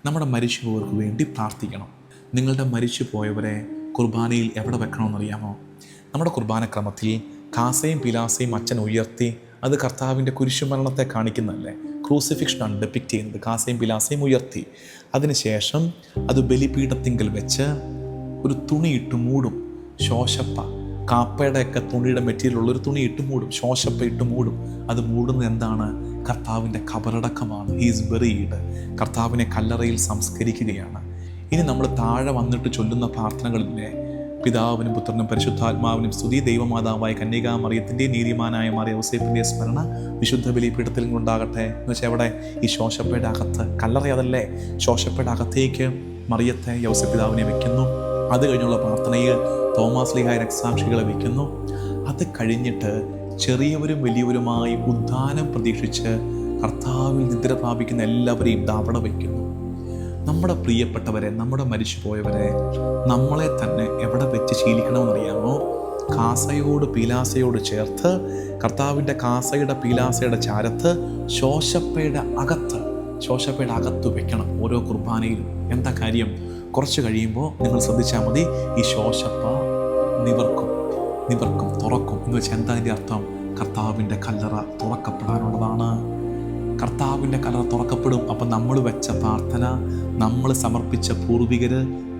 നമ്മുടെ മരിച്ചുപോയവർക്ക് വേണ്ടി പ്രാർത്ഥിക്കണം. നിങ്ങളുടെ മരിച്ചു പോയവരെ കുർബാനയിൽ എവിടെ വെക്കണമെന്നറിയാമോ? നമ്മുടെ കുർബാനക്രമത്തിൽ കാസയും പിലാസയും അച്ഛൻ ഉയർത്തി, അത് കർത്താവിൻ്റെ കുരിശുമരണത്തെ കാണിക്കുന്നതല്ലേ? ക്രൂസിഫിക്ഷനാണ് ഡെപ്പിക്റ്റ് ചെയ്യുന്നത്. കാസയും പിലാസയും ഉയർത്തി, അതിനുശേഷം അത് ബലിപീഠത്തിങ്കൽ വെച്ച് ഒരു തുണി ഇട്ട് മൂടും. ശോശപ്പ, കാപ്പയുടെയൊക്കെ തുണിയുടെ മെറ്റീരിയലുള്ളൊരു തുണി ഇട്ട് മൂടും, ശോശപ്പ ഇട്ട് മൂടും. അത് മൂടുന്നത് എന്താണ്? കർത്താവിൻ്റെ ഖബറടക്കമാണ്. He's buried. കർത്താവിനെ കല്ലറയിൽ സംസ്കരിക്കുകയാണ്. ഇനി നമ്മൾ താഴെ വന്നിട്ട് ചൊല്ലുന്ന പ്രാർത്ഥനകളിലെ പിതാവിനും പുത്രനും പരിശുദ്ധാത്മാവിനും സ്തുതി, ദൈവമാതാവായ കന്യകാമറിയത്തിൻ്റെ നീതിമാനായ മാറിയ ഔസേപ്പിൻ്റെ സ്മരണ വിശുദ്ധ ബലിപീഠത്തിൽ കൊണ്ടാകട്ടെ എന്ന് വെച്ചാൽ എവിടെ? ഈ ശോശപ്പയുടെ അകത്ത്. കല്ലറയതല്ലേ? ശോശപ്പയുടെ അകത്തേക്ക് മറിയത്തെ യൗസപിതാവിനെ വെക്കുന്നു. അത് കഴിഞ്ഞുള്ള പ്രാർത്ഥനയിൽ തോമാസ് ലീഹായ രക്തസാക്ഷികളെ വയ്ക്കുന്നു. അത് കഴിഞ്ഞിട്ട് ചെറിയവരും വലിയവരുമായി ഉദ്ധാനം പ്രതീക്ഷിച്ച് കർത്താവിൽ നിദ്ര പ്രാപിക്കുന്ന എല്ലാവരെയും അവിടെ വയ്ക്കുന്നു. നമ്മുടെ പ്രിയപ്പെട്ടവരെ, നമ്മുടെ മരിച്ചുപോയവരെ നമ്മളെ തന്നെ എവിടെ വെച്ച് ശീലിക്കണമെന്നറിയാമോ? കാസയോട് പീലാസയോട് ചേർത്ത്, കർത്താവിൻ്റെ കാസയുടെ പീലാസയുടെ ചാരത്ത് ശോശപ്പയുടെ അകത്ത് വെക്കണം ഓരോ കുർബാനയിലും. എന്താ കാര്യം? കുറച്ച് കഴിയുമ്പോൾ നിങ്ങൾ ശ്രദ്ധിച്ചാൽ മതി, ഈ ശോശപ്പ നിവർക്കും, തുറക്കും എന്ന് വെച്ചാൽ എന്താ അതിൻ്റെ അർത്ഥം? കർത്താവിൻ്റെ കല്ലറ തുറക്കപ്പെടാനുള്ളതാണ്. കർത്താവിൻ്റെ കല്ലറ തുറക്കപ്പെടും. അപ്പം നമ്മൾ വെച്ച പ്രാർത്ഥന, നമ്മൾ സമർപ്പിച്ച പൂർവികർ,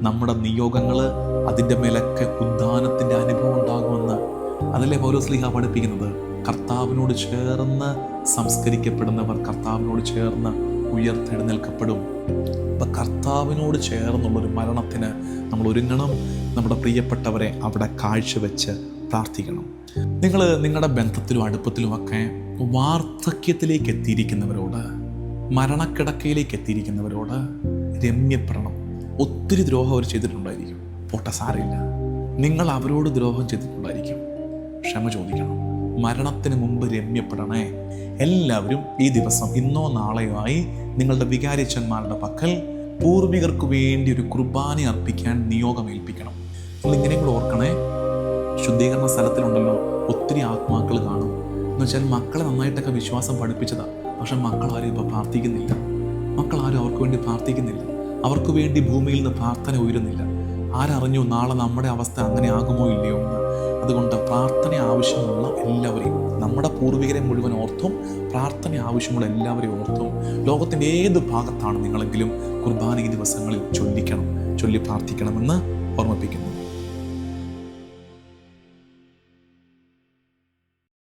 നമ്മുടെ നിയോഗങ്ങൾ, അതിൻ്റെ മേലൊക്കെ ഉദ്ധാനത്തിൻ്റെ അനുഭവം ഉണ്ടാകുമെന്ന്. അതല്ലേ പൗലോസ് ശ്ലീഹ പഠിപ്പിക്കുന്നത്? കർത്താവിനോട് ചേർന്ന് സംസ്കരിക്കപ്പെടുന്നവർ കർത്താവിനോട് ചേർന്ന് ഉയർത്തെഴുന്നേൽക്കപ്പെടും. അപ്പം കർത്താവിനോട് ചേർന്നുള്ളൊരു മരണത്തിന് നമ്മൾ ഒരുങ്ങണം. നമ്മുടെ പ്രിയപ്പെട്ടവരെ അവിടെ കാഴ്ചവെച്ച് പ്രാർത്ഥിക്കണം. നിങ്ങൾ നിങ്ങളുടെ ബന്ധത്തിലും അടുപ്പത്തിലുമൊക്കെ വാർദ്ധക്യത്തിലേക്ക് എത്തിയിരിക്കുന്നവരോട്, മരണക്കിടക്കയിലേക്ക് എത്തിയിരിക്കുന്നവരോട് രമ്യപ്പെടണം. ഒത്തിരി ദ്രോഹം അവർ ചെയ്തിട്ടുണ്ടായിരിക്കും, പോട്ടെ, സാരമില്ല. നിങ്ങൾ അവരോട് ദ്രോഹം ചെയ്തിട്ടുണ്ടായിരിക്കും, ക്ഷമ ചോദിക്കണം. മരണത്തിന് മുമ്പ് രമ്യപ്പെടണേ. എല്ലാവരും ഈ ദിവസം, ഇന്നോ നാളെയോ ആയി, നിങ്ങളുടെ വികാരിച്ചന്മാരുടെ പക്കൽ പൂർവികർക്ക് വേണ്ടി ഒരു കുർബാന അർപ്പിക്കാൻ നിയോഗമേൽപ്പിക്കണം. നിങ്ങൾ ഇങ്ങനെ കൂടെ ഓർക്കണേ, ശുദ്ധീകരണ സ്ഥലത്തിലുണ്ടല്ലോ ഒത്തിരി ആത്മാക്കൾ കാണും. എന്ന് വെച്ചാൽ മക്കളെ നന്നായിട്ടൊക്കെ വിശ്വാസം പഠിപ്പിച്ചതാണ്, പക്ഷെ മക്കളാരും ഇപ്പോൾ പ്രാർത്ഥിക്കുന്നില്ല. മക്കളാരും അവർക്ക് വേണ്ടി പ്രാർത്ഥിക്കുന്നില്ല. അവർക്ക് വേണ്ടി ഭൂമിയിൽ നിന്ന് പ്രാർത്ഥന ഉയരുന്നില്ല. ആരറിഞ്ഞു നാളെ നമ്മുടെ അവസ്ഥ അങ്ങനെ ആകുമോ ഇല്ലയോ എന്ന്? അതുകൊണ്ട് പ്രാർത്ഥന ആവശ്യമുള്ള എല്ലാവരെയും, നമ്മുടെ പൂർവികരെ മുഴുവൻ ഓർത്തും പ്രാർത്ഥന ആവശ്യമുള്ള എല്ലാവരെയും ഓർത്തും, ലോകത്തിൻ്റെ ഏത് ഭാഗത്താണ് നിങ്ങളെങ്കിലും കുർബാന ഈ ദിവസങ്ങളിൽ ചൊല്ലി പ്രാർത്ഥിക്കണമെന്ന് ഓർമ്മിപ്പിക്കുന്നു.